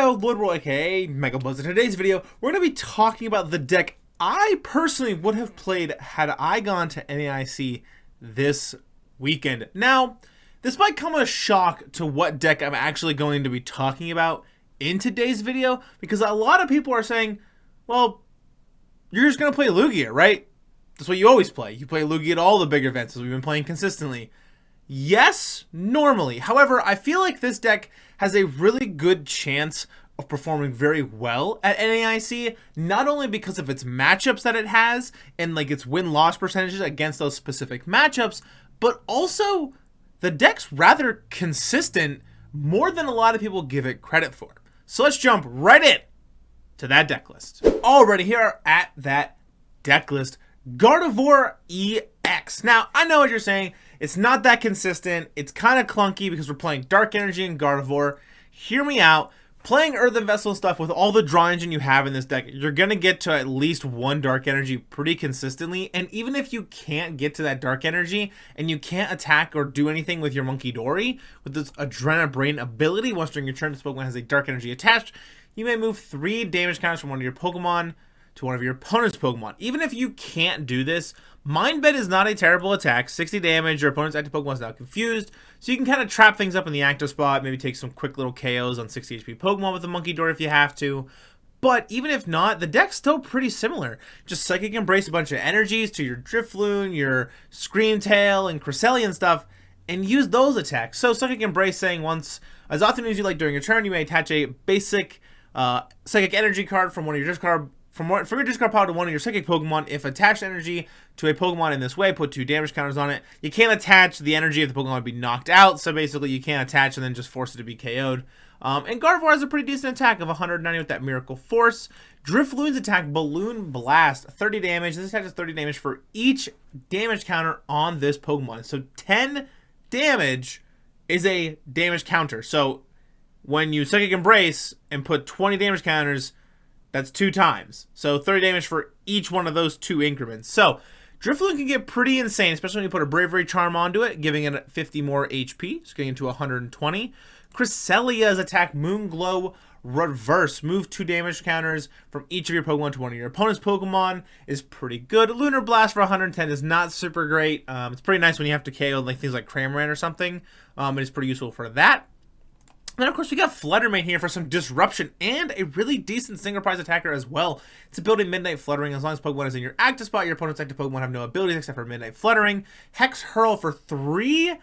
yo, Lordroll aka Mega Buzz. In today's video, we're going to be talking about the deck I personally would have played had I gone to NAIC this weekend. Now, this might come as a shock to what deck I'm actually going to be talking about in today's video, because a lot of people are saying, well, you're just going to play Lugia, right? That's what you always play. You play Lugia at all the big events, as we've been playing consistently. Yes, normally. However, I feel like this deck has a really good chance of performing very well at NAIC, not only because of its matchups that it has and like its win-loss percentages against those specific matchups, but also the deck's rather consistent, more than a lot of people give it credit for. So let's jump right in to that deck list. Alrighty, here at that deck list, Gardevoir EX. Now, I know what you're saying. It's not that consistent. It's kind of clunky because we're playing Dark Energy and Gardevoir. Hear me out. Playing Earthen Vessel stuff with all the draw engine you have in this deck, you're going to get to at least one Dark Energy pretty consistently. And even if you can't get to that Dark Energy and you can't attack or do anything with your Munkidori, with this Adrenabrain ability, once during your turn this Pokemon has a Dark Energy attached, you may move 3 damage counters from one of your Pokemon to one of your opponent's Pokemon. Even if you can't do this, Mind Bend is not a terrible attack. 60 damage, your opponent's active Pokemon is now confused, so you can kind of trap things up in the active spot, maybe take some quick little KOs on 60 HP Pokemon with the Munkidori if you have to. But even if not, the deck's still pretty similar. Just Psychic Embrace a bunch of energies to your Drifloon, your Screamtail, and Cresselia and stuff, and use those attacks. So Psychic Embrace saying once, as often as you like during your turn, you may attach a basic Psychic Energy card from one of your discard from your discard pile to one of your Psychic Pokemon. If attached energy to a Pokemon in this way, put 2 damage counters on it. You can't attach the energy if the Pokemon would be knocked out, so basically you can't attach and then just force it to be KO'd. And Gardevoir has a pretty decent attack of 190 with that Miracle Force. Drifloon's attack, Balloon Blast, 30 damage. This attack is 30 damage for each damage counter on this Pokemon. So 10 damage is a damage counter. So when you Psychic Embrace and put 20 damage counters, that's 2 times. So 30 damage for each one of those 2 increments. So Drifloon can get pretty insane, especially when you put a Bravery Charm onto it, giving it 50 more HP, so getting into 120. Cresselia's attack, Moonglow Reverse. Move 2 damage counters from each of your Pokemon to one of your opponent's Pokemon is pretty good. Lunar Blast for 110 is not super great. It's pretty nice when you have to KO like things like Cramorant or something. It's pretty useful for that. And of course, we got Fluttermane here for some disruption and a really decent single prize attacker as well. It's ability Midnight Fluttering. As long as Pokemon is in your active spot, your opponent's active Pokemon have no abilities except for Midnight Fluttering. Hex Hurl for 3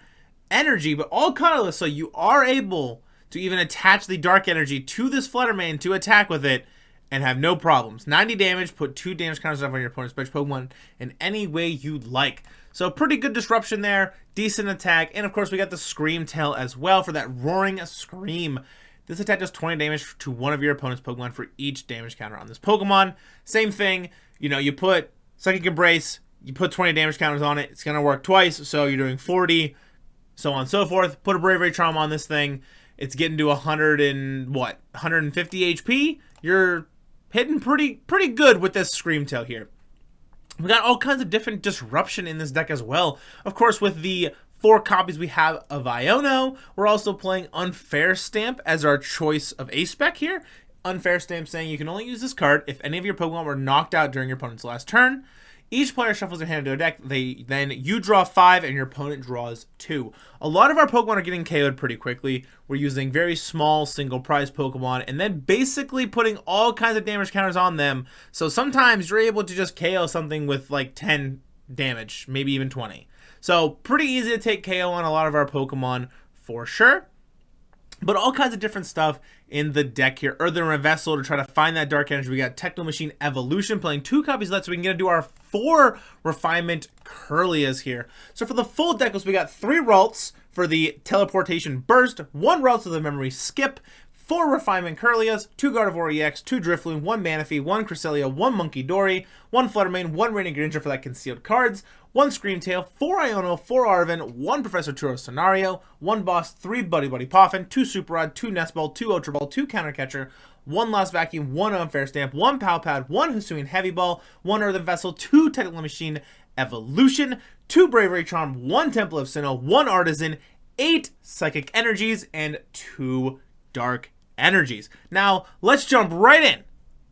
energy, but all colorless, so you are able to even attach the Dark Energy to this Fluttermane to attack with it and have no problems. 90 damage, put 2 damage counters on your opponent's bench Pokemon in any way you'd like. So pretty good disruption there, decent attack, and of course we got the Screamtail as well for that Roaring Scream. This attack does 20 damage to one of your opponent's Pokemon for each damage counter on this Pokemon. Same thing, you know, you put Psychic Embrace, you put 20 damage counters on it, it's going to work twice, so you're doing 40, so on and so forth. Put a Bravery Charm on this thing, it's getting to 150 HP. You're hitting pretty good with this Screamtail here. We got all kinds of different disruption in this deck as well. Of course, with the 4 copies we have of Iono, we're also playing Unfair Stamp as our choice of Ace spec here. Unfair Stamp saying you can only use this card if any of your Pokemon were knocked out during your opponent's last turn. Each player shuffles their hand into a deck. Then you draw 5 and your opponent draws 2. A lot of our Pokemon are getting KO'd pretty quickly. We're using very small single prize Pokemon and then basically putting all kinds of damage counters on them. So sometimes you're able to just KO something with like 10 damage, maybe even 20. So pretty easy to take KO on a lot of our Pokemon for sure. But all kinds of different stuff in the deck here. Earthen Vessel to try to find that Dark Energy. We got Techno Machine Evolution, playing 2 copies left, so we can get to do our 4 Refinement Kirlias here. So for the full deck list, we got 3 Ralts for the Teleportation Burst, 1 Ralts for the Memory Skip, 4 Refinement Kirlias, 2 Gardevoir EX, 2 Drifloon, 1 Manaphy, 1 Cresselia, 1 Munkidori, 1 Fluttermane, 1 Radiant Greninja for that concealed cards, 1 Screamtail, 4 Iono, 4 Arven, 1 Professor Turo Scenario, 1 Boss, 3 Buddy Poffin, 2 Super Rod, 2 Nest Ball, 2 Ultra Ball, 2 Counter Catcher, 1 Lost Vacuum, 1 Unfair Stamp, 1 Pal Pad, 1 Hisuian Heavy Ball, 1 Earthen Vessel, 2 Technical Machine Evolution, 2 Bravery Charm, 1 Temple of Sinnoh, 1 Artazon, 8 Psychic Energies, and 2 Dark energies. Now, let's jump right in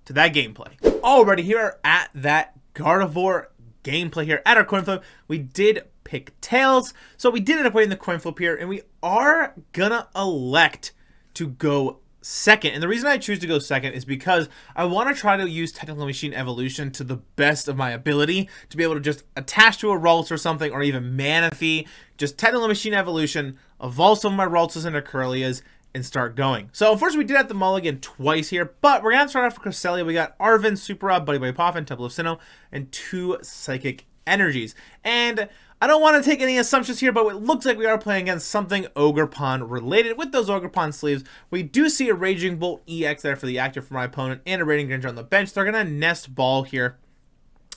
to that gameplay. Alrighty, here at that Gardevoir gameplay here at our coin flip. We did pick tails, so we did end up winning the coin flip here, and we are gonna elect to go second. And the reason I choose to go second is because I want to try to use Technical Machine Evolution to the best of my ability to be able to just attach to a Ralts or something, or even Manaphy, just Technical Machine Evolution, evolve some of my Ralts into Kirlias, and start going. So unfortunately we did have the mulligan twice here, but we're gonna start off with Cresselia. We got Arven, Super Rod, Buddy PAF, and Temple of Sinnoh, and 2 Psychic Energies. And I don't want to take any assumptions here, but it looks like we are playing against something Ogerpon related. With those Ogerpon sleeves, we do see a Raging Bolt EX there for the active for my opponent, and a Radiant Greninja on the bench. They're gonna nest ball here.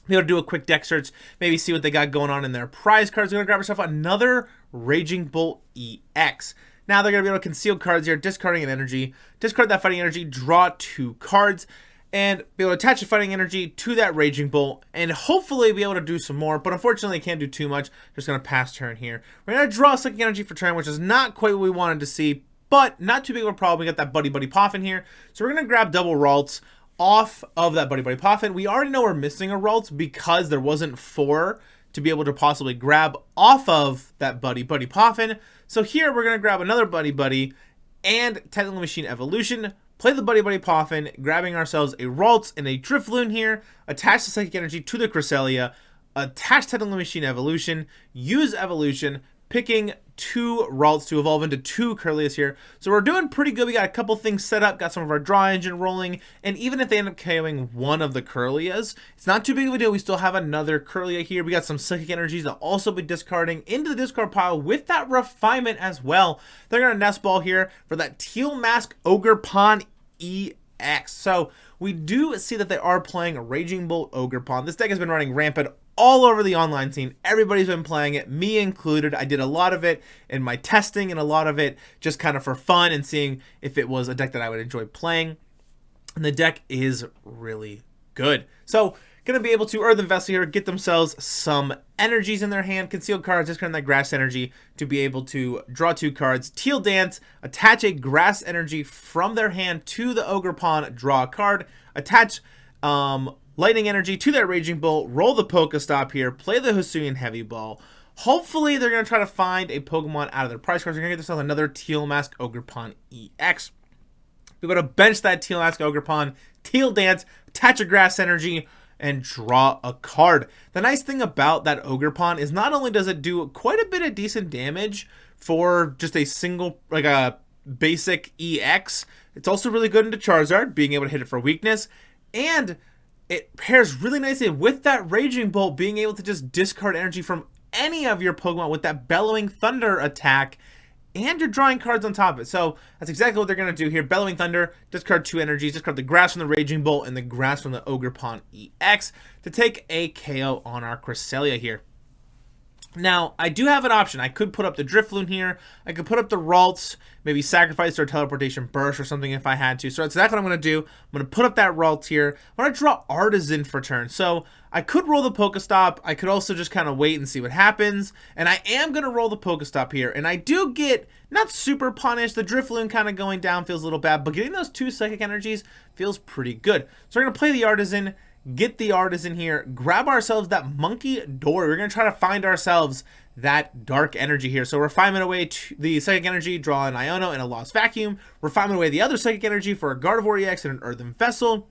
Be able to do a quick deck search, maybe see what they got going on in their prize cards. They're gonna grab yourself another Raging Bolt EX. Now they're going to be able to conceal cards here, discarding an energy, discard that fighting energy, draw 2 cards, and be able to attach a fighting energy to that Raging Bolt, and hopefully be able to do some more, but unfortunately can't do too much. Just going to pass turn here. We're going to draw a Psychic Energy for turn, which is not quite what we wanted to see, but not too big of a problem. We got that Buddy PAF in here, so we're going to grab double Ralts off of that Buddy PAF, and we already know we're missing a Ralts because there wasn't 4 to be able to possibly grab off of that Buddy PAF. So here we're going to grab another Buddy and Technical Machine Evolution, play the Buddy PAF, grabbing ourselves a Ralts and a Drifloon here, attach the Psychic Energy to the Cresselia, attach Technical Machine Evolution, use Evolution, picking 2 Ralts to evolve into 2 Kirlias here. So we're doing pretty good. We got a couple things set up, got some of our draw engine rolling, and even if they end up KOing one of the Kirlias, it's not too big of a deal. We still have another Kirlia here. We got some Psychic Energies to also be discarding into the discard pile with that refinement as well. They're going to nest ball here for that Teal Mask Ogerpon EX. So we do see that they are playing a Raging Bolt Ogerpon. This deck has been running rampant all over the online scene. Everybody's been playing it, me included. I did a lot of it in my testing and a lot of it just kind of for fun and seeing if it was a deck that I would enjoy playing. And the deck is really good. So going to be able to Earthen Vessel here, get themselves some energies in their hand, conceal cards, discard that grass energy to be able to draw 2 cards, Teal Dance, attach a grass energy from their hand to the Ogerpon, draw a card, attach Lightning Energy to that Raging Bolt, roll the Pokestop here, play the Hisuian Heavy Ball. Hopefully they're going to try to find a Pokemon out of their prize cards. They're going to get themselves another Teal Mask Ogerpon EX. We're going to bench that Teal Mask Ogerpon, Teal Dance, attach a Grass Energy, and draw a card. The nice thing about that Ogerpon is not only does it do quite a bit of decent damage for just a single, like a basic EX, it's also really good into Charizard, being able to hit it for weakness, and it pairs really nicely with that Raging Bolt, being able to just discard energy from any of your Pokemon with that Bellowing Thunder attack, and you're drawing cards on top of it. So that's exactly what they're going to do here. Bellowing Thunder, discard 2 energies, discard the Grass from the Raging Bolt and the Grass from the Ogerpon EX to take a KO on our Cresselia here. Now, I do have an option. I could put up the Drifloon here. I could put up the Ralts, maybe sacrifice or Teleportation Burst or something if I had to. So that's exactly what I'm going to do. I'm going to put up that Ralts here. I'm going to draw Artazon for turn. So I could roll the Pokestop. I could also just kind of wait and see what happens. And I am going to roll the Pokestop here. And I do get not super punished. The Drifloon kind of going down feels a little bad. But getting those 2 Psychic Energies feels pretty good. So we're going to play the Artazon. Get the Artazon here, grab ourselves that Munkidori. We're going to try to find ourselves that dark energy here. So refinement away the Psychic Energy, draw an Iono and a Lost Vacuum. Refinement away the other Psychic Energy for a Gardevoir EX and an Earthen Vessel.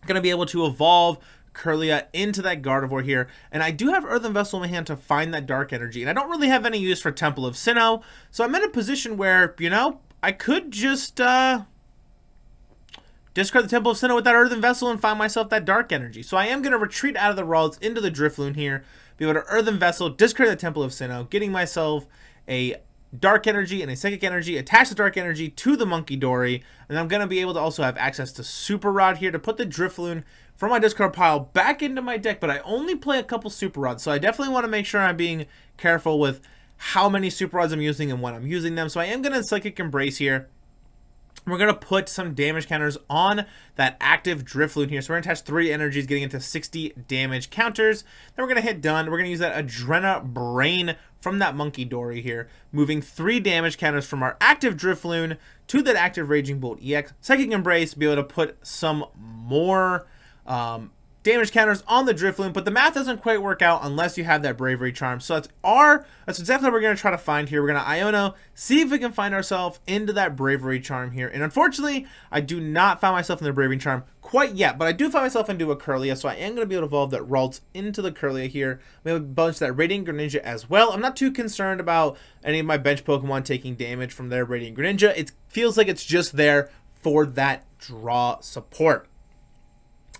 Going to be able to evolve Kirlia into that Gardevoir here. And I do have Earthen Vessel in my hand to find that dark energy. And I don't really have any use for Temple of Sinnoh. So I'm in a position where, you know, I could just discard the Temple of Sinnoh with that Earthen Vessel and find myself that dark energy. So I am going to retreat out of the Ralts into the Drifloon here, be able to Earthen Vessel, discard the Temple of Sinnoh, getting myself a dark energy and a Psychic Energy, attach the dark energy to the Munkidori, and I'm going to be able to also have access to Super Rod here to put the Drifloon from my discard pile back into my deck, but I only play a couple Super Rods, so I definitely want to make sure I'm being careful with how many Super Rods I'm using and when I'm using them. So I am going to Psychic Embrace here, We're going to put some damage counters on that active Drifloon here. So we're going to attach 3 energies, getting into 60 damage counters. Then we're going to hit done. We're going to use that Adrena Brain from that Munkidori here, moving 3 damage counters from our active Drifloon to that active Raging Bolt EX. Psychic Embrace to be able to put some more damage counters on the Drifloon, but the math doesn't quite work out unless you have that Bravery Charm. So that's exactly what we're going to try to find here. We're going to Iono, see if we can find ourselves into that Bravery Charm here. And unfortunately, I do not find myself in the Bravery Charm quite yet, but I do find myself into a Kirlia, so I am going to be able to evolve that Ralts into the Kirlia here. We have a bunch of that Radiant Greninja as well. I'm not too concerned about any of my bench Pokemon taking damage from their Radiant Greninja. It feels like it's just there for that draw support.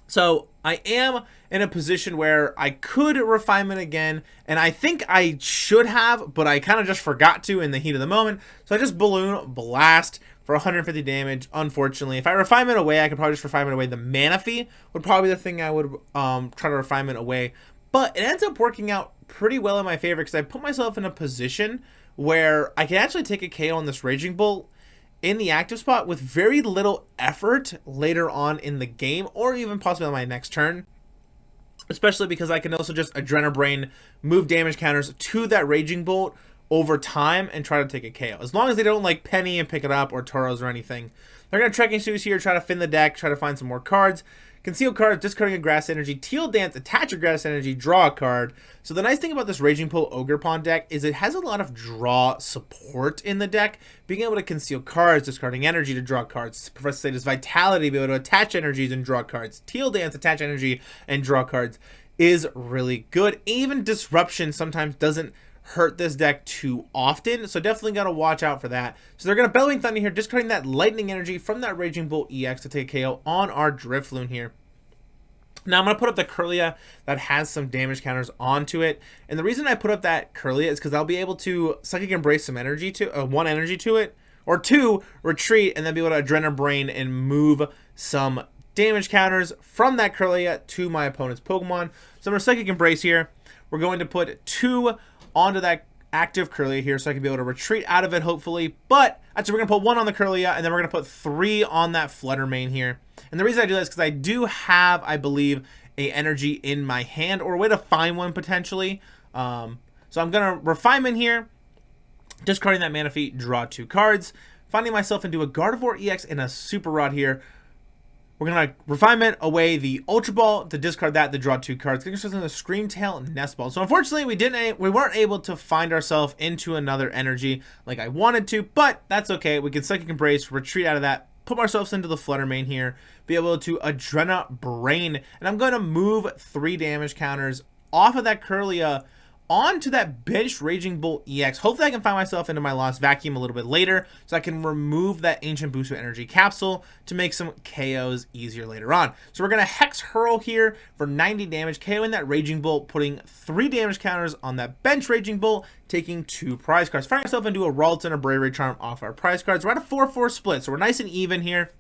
So I am in a position where I could Refinement again, and I think I should have, but I kind of just forgot to in the heat of the moment. So I just Balloon Blast for 150 damage, unfortunately. If I Refinement away, I could probably just Refinement away the Manaphy, would probably be the thing I would try to Refinement away. But it ends up working out pretty well in my favor because I put myself in a position where I can actually take a KO on this Raging Bolt in the active spot with very little effort later on in the game, or even possibly on my next turn. Especially because I can also just Adrena Brain, move damage counters to that Raging Bolt over time and try to take a KO. As long as they don't like Penny and pick it up, or Turos or anything. They're going to Trekking Shoes here, try to fin the deck, try to find some more cards. Conceal cards, discarding a Grass Energy, Teal Dance, attach a Grass Energy, draw a card. So the nice thing about this Raging Bolt Ogerpon deck is it has a lot of draw support in the deck. Being able to conceal cards, discarding energy to draw cards. Professor Status Vitality, be able to attach energies and draw cards. Teal Dance, attach energy and draw cards is really good. Even Disruption sometimes doesn't hurt this deck too often, so definitely got to watch out for that. So they're going to Bellowing Thunder here, discarding that Lightning Energy from that Raging Bolt EX to take a KO on our Drifloon here. Now I'm going to put up the Kirlia that has some damage counters onto it, and the reason I put up that Kirlia is because I'll be able to Psychic Embrace some energy to 1 energy to it, or 2 retreat, and then be able to Adrena Brain and move some damage counters from that Kirlia to my opponent's Pokemon. So I'm going to Psychic Embrace here. We're going to put 2 onto that active Kirlia here, so I can be able to retreat out of it, hopefully. But actually, we're going to put 1 on the Kirlia, and then we're going to put 3 on that Flutter Mane here. And the reason I do that is because I do have, I believe, a energy in my hand, or a way to find one potentially. So I'm going to Refinement here, discarding that Manaphy, draw 2 cards, finding myself into a Gardevoir EX and a Super Rod here. We're going to Refinement away the Ultra Ball to discard that to draw 2 cards. Getting ourselves in the Scream Tail and Nest Ball. So unfortunately, we weren't able to find ourselves into another energy like I wanted to, but that's okay. We can Psychic Embrace, retreat out of that, put ourselves into the Flutter Mane here, be able to Adrena Brain, and I'm going to move 3 damage counters off of that Kirlia onto that benched Raging Bolt EX. Hopefully I can find myself into my Lost Vacuum a little bit later, so I can remove that Ancient Boost of Energy Capsule to make some KOs easier later on. So we're going to Hex Hurl here for 90 damage, KOing that Raging Bolt, putting 3 damage counters on that bench Raging Bolt, taking 2 prize cards. Find myself into a Ralts and a Bravery Charm off our prize cards. We're at a 4-4 split, so we're nice and even here.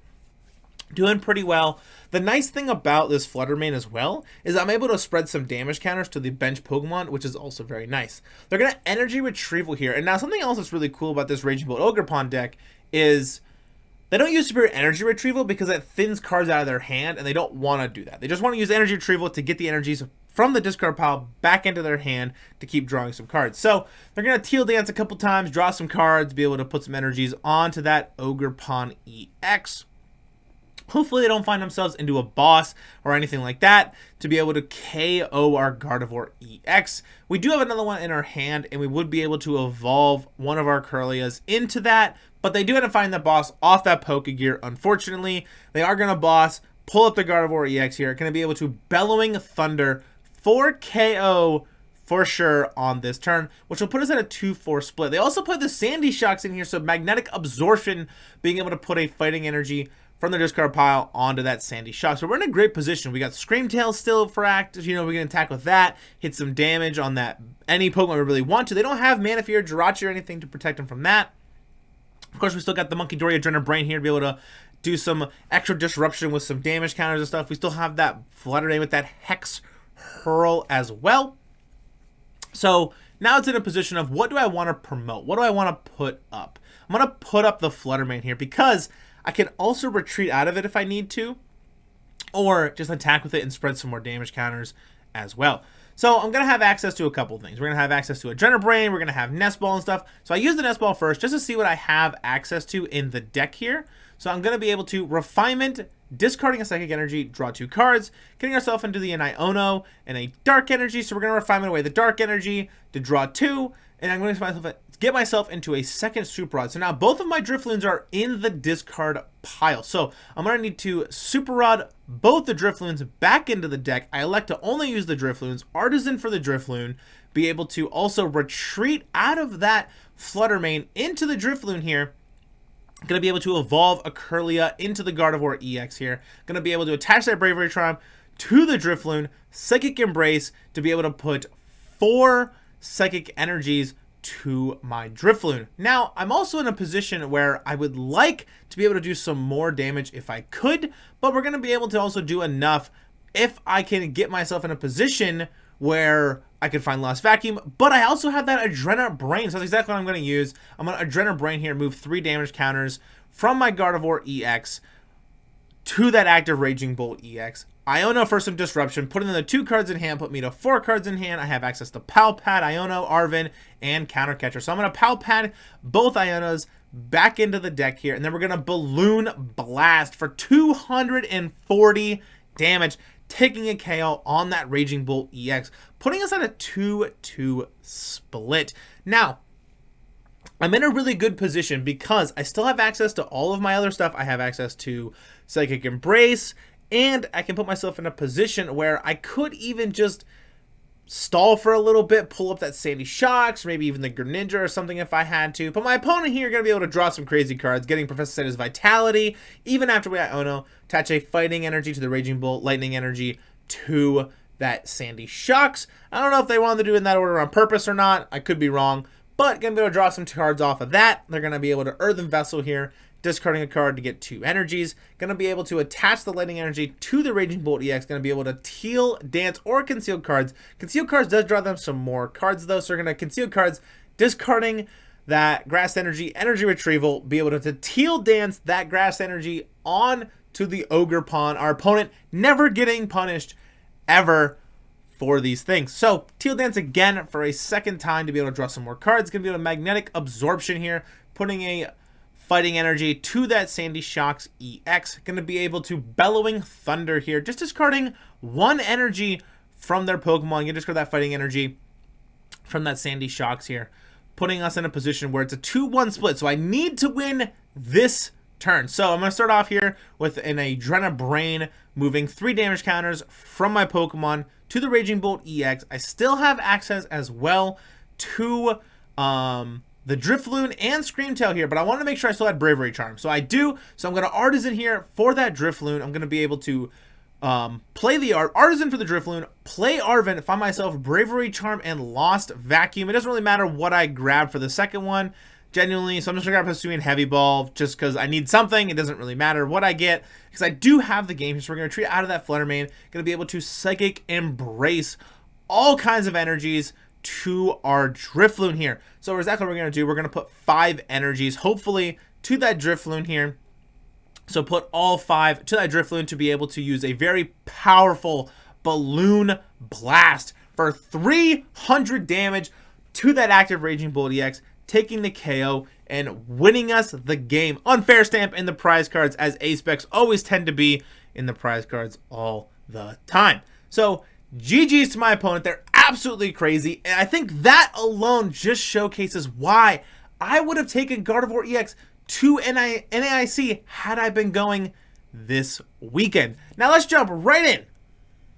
Doing pretty well. The nice thing about this Flutter Mane as well is I'm able to spread some damage counters to the bench Pokemon, which is also very nice. They're going to Energy Retrieval here. And now something else that's really cool about this Raging Bolt Ogerpon deck is they don't use Superior Energy Retrieval because it thins cards out of their hand, and they don't want to do that. They just want to use Energy Retrieval to get the energies from the discard pile back into their hand to keep drawing some cards. So they're going to Teal Dance a couple times, draw some cards, be able to put some energies onto that Ogerpon EX. Hopefully they don't find themselves into a boss or anything like that to be able to KO our Gardevoir EX. We do have another one in our hand, and we would be able to evolve one of our Kirlias into that, but they do end up finding the boss off that Pokegear, unfortunately. They are going to boss, pull up the Gardevoir EX here, going to be able to Bellowing Thunder for KO for sure on this turn, which will put us at a 2-4 split. They also put the Sandy Shocks in here, so Magnetic Absorption, being able to put a Fighting Energy from the discard pile onto that Sandy Shock. So we're in a great position. We got Scream Tail still for active. You know, we can attack with that, hit some damage on that any Pokemon we really want to. They don't have Manaphy or Jirachi or anything to protect them from that. Of course, we still got the Munkidori Adrena Brain here to be able to do some extra disruption with some damage counters and stuff. We still have that Flutter Mane with that Hex Hurl as well. So now it's in a position of what do I want to promote? What do I want to put up? I'm going to put up the Flutter Mane here because I can also retreat out of it if I need to, or just attack with it and spread some more damage counters as well. So I'm going to have access to a couple things. We're going to have access to Adrenaline Brain, we're going to have Nest Ball and stuff. So I use the Nest Ball first just to see what I have access to in the deck here. So I'm going to be able to Refinement, discarding a Psychic Energy, draw 2 cards, getting ourselves into the Iono and a Dark Energy. So we're going to Refinement away the Dark Energy to draw 2, and I'm going to get myself into a second Super Rod. So now both of my Drifloons are in the discard pile. So I'm going to need to Super Rod both the Drifloons back into the deck. I elect to only use the Drifloons, Artazon for the Drifloon, be able to also retreat out of that Flutter main into the Drifloon here. Going to be able to evolve a Kirlia into the Gardevoir EX here. Going to be able to attach that Bravery Charm to the Drifloon, Psychic Embrace to be able to put 4 Psychic Energies to my Drifloon. Now, I'm also in a position where I would like to be able to do some more damage if I could, but we're going to be able to also do enough if I can get myself in a position where I could find Lost Vacuum, but I also have that Adrenaline Brain, so that's exactly what I'm going to use. I'm going to Adrenaline Brain here, move 3 damage counters from my Gardevoir EX to that active Raging Bolt EX. Iono for some disruption, putting in the 2 cards in hand, put me to 4 cards in hand. I have access to PAL Pad, Iono, Arven, and Counter Catcher. So I'm going to PAL Pad both Ionos back into the deck here, and then we're going to Balloon Blast for 240 damage, taking a KO on that Raging Bolt EX, putting us at a 2-2 split. Now, I'm in a really good position because I still have access to all of my other stuff. I have access to Psychic Embrace, and I can put myself in a position where I could even just stall for a little bit, pull up that Sandy Shocks, maybe even the Greninja or something if I had to. But my opponent here is going to be able to draw some crazy cards, getting Professor Layton's Vitality, even after we Iono, attach a Fighting Energy to the Raging Bolt, Lightning Energy to that Sandy Shocks. I don't know if they wanted to do it in that order on purpose or not. I could be wrong, but going to be able to draw some cards off of that. They're going to be able to Earthen Vessel here, discarding a card to get 2 energies. Going to be able to attach the Lightning Energy to the Raging Bolt EX. Going to be able to Teal, Dance, or Conceal cards. Conceal cards does draw them some more cards though, so we're going to Conceal cards, discarding that Grass Energy, Energy Retrieval, be able to Teal Dance that Grass Energy on to the Ogre Pawn. Our opponent never getting punished ever for these things. So Teal Dance again for a second time to be able to draw some more cards. Going to be able to Magnetic Absorption here, putting a Fighting Energy to that Sandy Shocks EX. Going to be able to Bellowing Thunder here, just discarding 1 energy from their Pokemon. You can discard that Fighting Energy from that Sandy Shocks here, putting us in a position where it's a 2-1 split. So I need to win this turn. So I'm going to start off here with an Adrenaline Brain, moving 3 damage counters from my Pokemon to the Raging Bolt EX. I still have access as well to the Drifloon and Screamtail here, but I wanted to make sure I still had Bravery Charm. So I do. So I'm going to Artazon here for that Drifloon. I'm going to be able to play the Artazon for the Drifloon, play Arven, find myself Bravery Charm and Lost Vacuum. It doesn't really matter what I grab for the second one, genuinely. So I'm just going to grab Hisuian Heavy Ball just because I need something. It doesn't really matter what I get because I do have the game. So we're going to retreat out of that Flutter main. Going to be able to Psychic Embrace all kinds of energies to our Drifloon here. So exactly what we're going to do, we're going to put 5 energies, hopefully, to that Drifloon here. So put all 5 to that Drifloon to be able to use a very powerful Balloon Blast for 300 damage to that active Raging Bolt EX, taking the KO and winning us the game. Unfair Stamp in the prize cards, as A-Specs always tend to be in the prize cards all the time. So GG's to my opponent. They're absolutely crazy, and I think that alone just showcases why I would have taken Gardevoir EX to NAIC had I been going this weekend. Now let's jump right in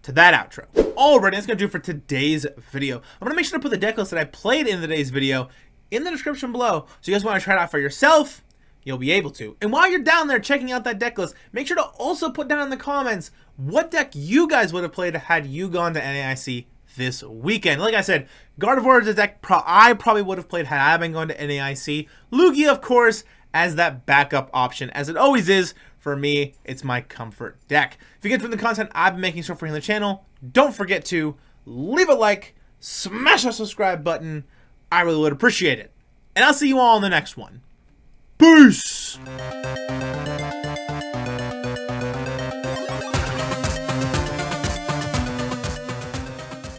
to that outro. Alright, that's going to do for today's video. I'm going to make sure to put the deck list that I played in today's video in the description below, so you guys want to try it out for yourself, you'll be able to. And while you're down there checking out that deck list, make sure to also put down in the comments what deck you guys would have played had you gone to NAIC this weekend. Like I said, Gardevoir is a deck I probably would have played had I been going to NAIC. Lugia, of course, as that backup option, as it always is. For me, it's my comfort deck. If you get from the content I've been making so far on the channel, don't forget to leave a like, smash that subscribe button. I really would appreciate it. And I'll see you all in the next one. Peace!